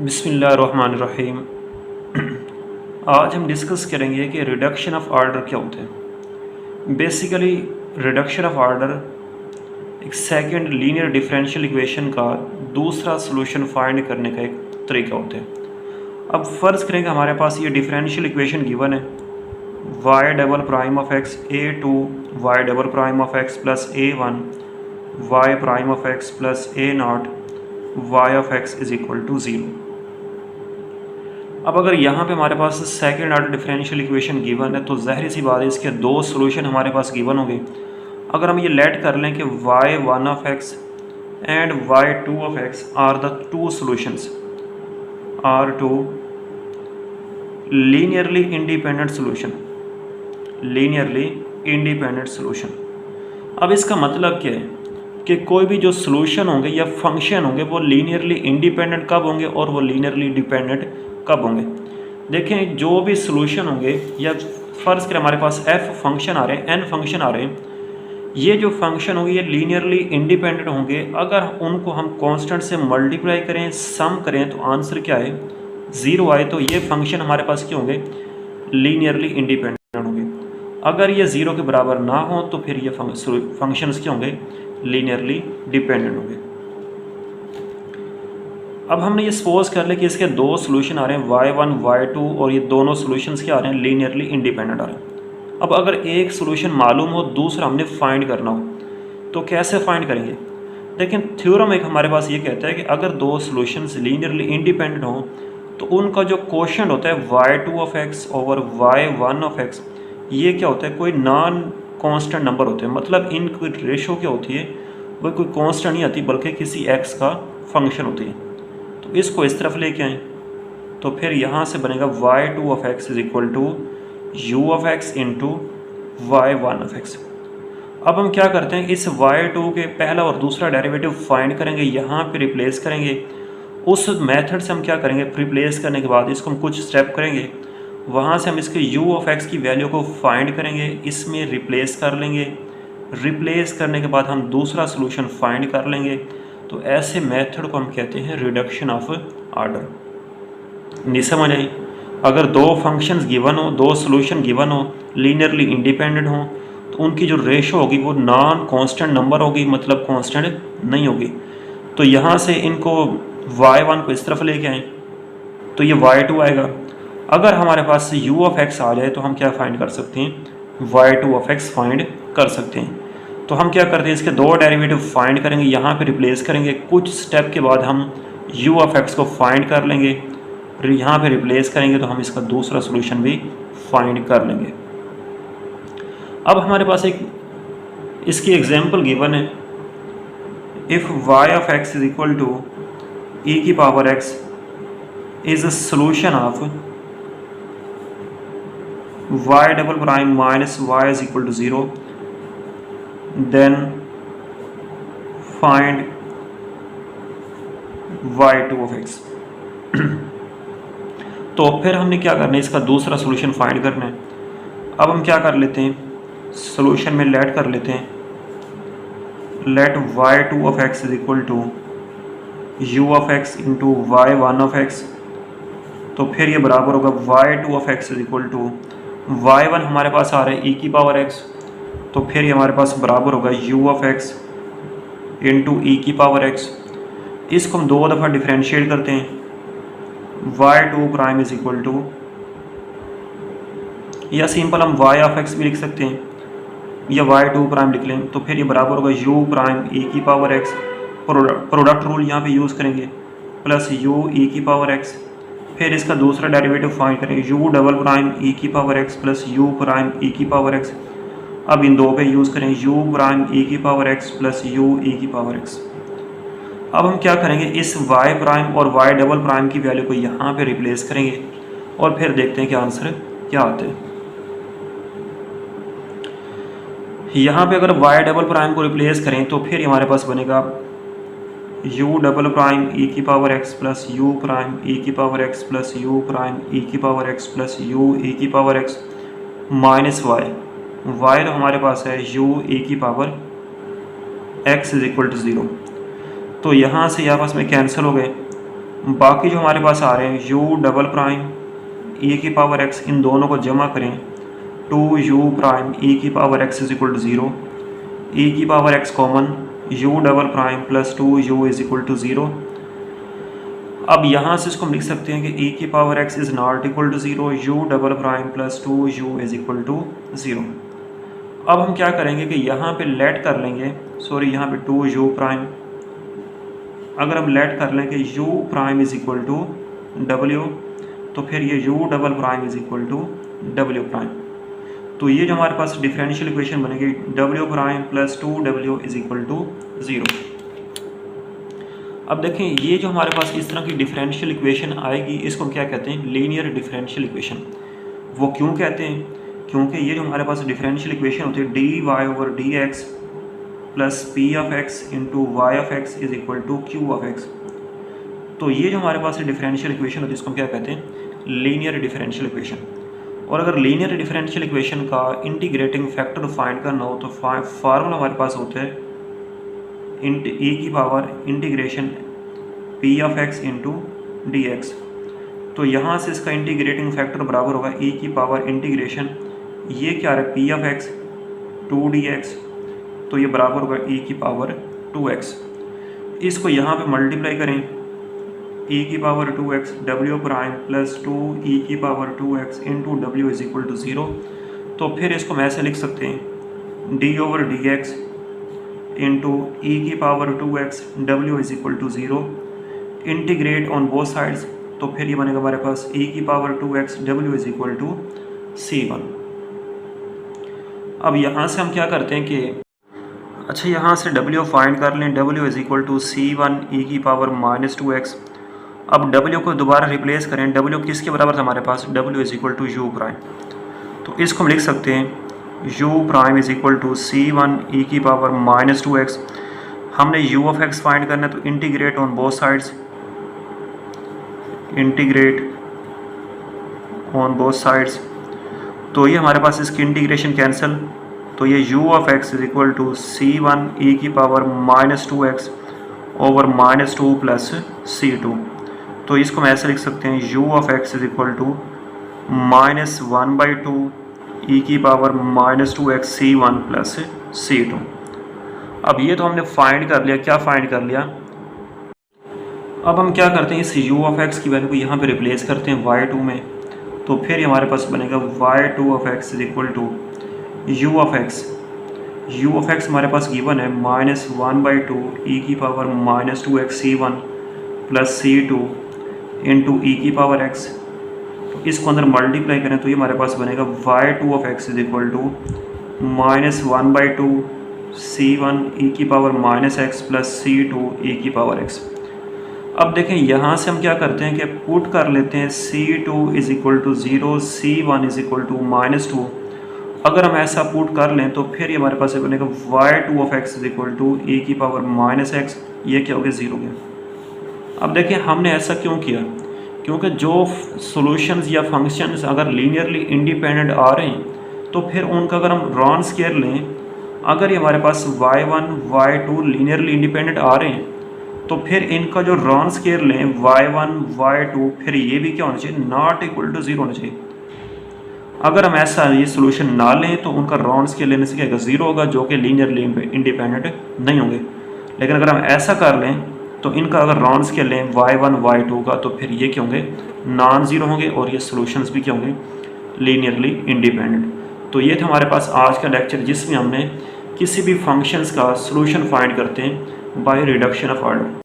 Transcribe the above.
बिस्मिल्लाहिर्रहमानिर्रहीम। आज हम डिस्कस करेंगे कि रिडक्शन ऑफ ऑर्डर क्या होते हैं। बेसिकली रिडक्शन ऑफ ऑर्डर एक सेकंड लीनियर डिफरेंशियल इक्वेशन का दूसरा सॉल्यूशन फाइंड करने का एक तरीका होता है। अब फ़र्ज़ करें कि हमारे पास ये डिफरेंशियल इक्वेशन गिवन है y double prime of x a2 y double prime of x plus a1 y prime of x plus a0 y of x is equal to 0। अब अगर यहाँ पे हमारे पास second order differential equation given है तो ज़ाहिर सी बात है इसके दो सॉल्यूशन हमारे पास गिवन होंगे। अगर हम ये लेट कर लें कि y1 of x and y2 of x are the two solutions are two linearly independent solution. अब इसका मतलब क्या है कि कोई भी जो सॉल्यूशन होंगे या फंक्शन होंगे वो लीनियरली इंडिपेंडेंट कब होंगे और वो लीनियरली डिपेंडेंट कब होंगे। देखें जो भी सॉल्यूशन होंगे या फ़र्ज़ करें हमारे पास f फंक्शन आ रहे हैं n फंक्शन आ रहे हैं, ये जो फंक्शन होंगे ये लीनियरली इंडिपेंडेंट होंगे। अगर उनको हम कांस्टेंट से मल्टीप्लाई करें सम करें तो आंसर क्या है 0 आए तो ये फंक्शन हमारे पास क्या होंगे लीनियरली इंडिपेंडेंट होंगे। अगर ये 0 के बराबर ना हो तो फिर ये फंक्शंस क्या होंगे लीनियरली डिपेंडेंट होंगे। अब हमने ये सपोज कर लिया कि इसके दो सॉल्यूशन आ रहे हैं y1 y2 और ये दोनों सॉल्यूशंस क्या आ रहे हैं लीनियरली इंडिपेंडेंट आ रहे हैं। अब अगर एक सॉल्यूशन मालूम हो दूसरा हमने फाइंड करना हो तो कैसे फाइंड करेंगे। लेकिन थ्योरम एक हमारे पास ये कहता है कि अगर दो सॉल्यूशंस लीनियरली इंडिपेंडेंट हों तो उनका जो कोशेंट होता है y2 of x over y1 of x ये क्या होता है कोई नॉन कांस्टेंट नंबर होते हैं। मतलब इनकी रेशो क्या होती है वो कोई कांस्टेंट नहीं आती बल्कि किसी x का फंक्शन होती है। तो इसको इस तरफ लेके आएँ तो फिर यहाँ से बनेगा y2 of x is equal to u of x into y1 of x। अब हम क्या करते हैं इस y2 के पहला और दूसरा डेरिवेटिव फाइंड करेंगे, यहाँ पे रिप्लेस करेंगे। उस मेथड से हम क्या करेंगे रिप्लेस करने के बाद इसको हम कुछ स्टेप करेंगे, वहाँ से हम इसके u ऑफ x की वैल्यू को फाइंड करेंगे, इसमें रिप्लेस कर लेंगे। रिप्लेस करने के बाद हम दूसरा सोल्यूशन फाइंड कर लेंगे। तो ऐसे मेथड को हम कहते हैं रिडक्शन ऑफ ऑर्डर। नहीं समझ आई। अगर दो फंक्शंस गिवन हो, दो सॉल्यूशन गिवन हो, लीनियरली इंडिपेंडेंट हो तो उनकी जो रेशो होगी वो नॉन कांस्टेंट नंबर होगी, मतलब कांस्टेंट नहीं होगी। तो यहाँ से इनको y1 को इस तरफ लेके आएँ तो ये y2 आएगा। अगर हमारे पास u ऑफ x आ जाए तो हम क्या फाइंड कर सकते हैं y2 ऑफ x फाइंड कर सकते हैं। तो हम क्या करते हैं इसके दो डेरिवेटिव फाइंड करेंगे, यहाँ पे रिप्लेस करेंगे। कुछ स्टेप के बाद हम u ऑफ x को फाइंड कर लेंगे, फिर यहाँ पे रिप्लेस करेंगे तो हम इसका दूसरा सॉल्यूशन भी फाइंड कर लेंगे। अब हमारे पास एक इसकी एग्जांपल गिवन है। If y of x is equal to e की power x is a solution of y double prime minus y is equal to 0 then find y2 of x। तो फिर हमने क्या करना है इसका दूसरा सॉल्यूशन फाइंड करना है। अब हम क्या कर लेते हैं सॉल्यूशन में लेट कर लेते हैं, let y2 of x is equal to u of x into y1 of x। तो फिर ये बराबर होगा y2 of x is equal to y1 हमारे पास आ रहा है e की पावर x, तो फिर ये हमारे पास बराबर होगा u of x into e की पावर x। इसको हम दो दफ़ा डिफ्रेंशिएट करते हैं, y2 prime is equal to, या सिंपल हम y ऑफ x भी लिख सकते हैं या y2 प्राइम लिख लें। तो फिर ये बराबर होगा u प्राइम e की पावर x, प्रोडक्ट रूल यहाँ पे यूज़ करेंगे, प्लस u e की पावर x। फिर इसका दूसरा डेरिवेटिव फाइंड करेंगे u डबल प्राइम e की power x plus u prime e की पावर x। अब इन दो पे यूज़ करें u प्राइम e की power x plus u e की पावर x। अब हम क्या करेंगे इस y प्राइम और y डबल प्राइम की वैल्यू को यहाँ पे रिप्लेस करेंगे और फिर देखते हैं कि आंसर क्या आते हैं। यहाँ पे अगर y डबल प्राइम को रिप्लेस करें तो फिर हमारे पास बनेगा u डबल प्राइम e की power x plus u prime e की power x plus u prime e की power x plus u e की पावर x माइनस y तो हमारे पास है u e की power x is equal to 0। तो यहाँ से आपस में कैंसिल हो गए बाकी जो हमारे पास आ रहे हैं u डबल प्राइम e की पावर x, इन दोनों को जमा करें 2u प्राइम e की power x is equal to 0, e की power x common u double prime plus 2u is equal to 0। अब यहाँ से इसको हम लिख सकते हैं कि e की power x is not equal to 0, u double prime plus 2u is equal to 0। अब हम क्या करेंगे कि यहाँ पे लेट कर लेंगे, सॉरी यहाँ पे 2u प्राइम, अगर हम लेट कर लें कि u prime is equal to w, तो फिर ये u double prime is equal to w prime. तो ये जो हमारे पास डिफरेंशियल इक्वेशन बनेगी w prime plus 2w is equal to 0। अब देखें ये जो हमारे पास इस तरह की डिफरेंशियल इक्वेशन आएगी, इसको क्या कहते हैं, लीनियर डिफरेंशियल इक्वेशन। वो क्यों कहते हैं, क्योंकि ये जो हमारे पास डिफरेंशियल इक्वेशन होती है dy over dx plus p of x into Y of X is equal to q of x। तो ये जो हमारे पास डिफरेंशियल इक्वेशन होती है इसको क्या कहते हैं, लीनियर डिफरेंशियल इक्वेशन। और अगर लीनियर डिफरेंशियल इक्वेशन का इंटीग्रेटिंग फैक्टर फाइंड करना हो तो फार्मूला हमारे पास होता है e की power integration p of x into D x. तो यहाँ से इसका इंटीग्रेटिंग फैक्टर बराबर होगा e की पावर इंटीग्रेशन, ये क्या है p ऑफ x 2dx, तो ये बराबर होगा e की पावर 2x। इसको यहाँ पे मल्टीप्लाई करें e की power 2x w prime plus 2e की power 2x into W is equal to 0। तो फिर इसको हम ऐसे लिख सकते हैं d over D X into e की power 2x w is equal to 0, integrate on both sides, तो फिर ये बनेगा हमारे पास e की power 2x w is equal to c1। अब यहाँ से हम क्या करते हैं कि अच्छा यहाँ से w फाइंड कर लें, w is equal to c1 e की पावर माइनस 2x। अब w को दोबारा रिप्लेस करें, w किसके बराबर था हमारे पास, w is equal to u prime. तो इसको हम लिख सकते हैं u prime is equal to c1 e की पावर माइनस 2x। हमने u ऑफ x फाइंड करना है, तो integrate on both sides, integrate on both sides, तो ये हमारे पास इसकी इंटीग्रेशन कैंसिल, तो ये u of x is equal to c1 e की power minus 2x over minus 2 plus c2। तो इसको हम ऐसे लिख सकते हैं u of x is equal to minus 1/2 e की power minus 2x c1 plus c2। अब ये तो हमने फाइंड कर लिया, क्या फाइंड कर लिया। अब हम क्या करते हैं, इस u ऑफ x की वैल्यू को यहाँ पे रिप्लेस करते हैं y2 में, तो फिर हमारे पास बनेगा y2 of x is equal to u of x हमारे पास गिवन है माइनस 1/2 e की power minus 2x c1 plus c2 into e की पावर x। तो इसको अंदर मल्टीप्लाई करें तो ये हमारे पास बनेगा y2 of x is equal to minus 1/2 c1 e की power minus x plus c2 e की पावर x। अब देखें यहाँ से हम क्या करते हैं कि पुट कर लेते हैं c2 is equal to 0, c1 is equal to minus 2। अगर हम ऐसा पुट कर लें तो फिर ये हमारे पास बनेगा y2 of x is equal to e की पावर माइनस x, ये क्या हो गया, 0 गया। अब देखें हमने ऐसा क्यों किया, क्योंकि जो सॉल्यूशंस या फंक्शंस अगर लीनियरली इंडिपेंडेंट आ रहे हैं तो फिर उनका अगर हम रॉन स्केयर लें, अगर ये हमारे पास y1 y2 लीनियरली इंडिपेंडेंट आ रहे हैं तो फिर इनका जो रॉन स्केयर लें y1 y2, फिर ये भी क्या होना चाहिए, नॉट इक्वल टू 0 होना चाहिए। अगर हम ऐसा ये सोल्यूशन ना लें तो उनका रॉन स्केयर लेने से क्या होगा, 0 होगा, जो कि लीनियरली इंडिपेंडेंट नहीं होंगे। लेकिन अगर हम ऐसा कर लें तो इनका अगर रॉन स्केयर लें y1 y2 का, तो फिर ये क्या होंगे, नॉन ज़ीरो होंगे, और ये सोल्यूशंस भी क्या होंगे, लीनियरली इंडिपेंडेंट। तो ये था हमारे पास आज का लेक्चर, जिसमें हमने किसी भी फंक्शंस का सोल्यूशन फाइंड करते हैं बाय रिडक्शन ऑफ ऑर्डर।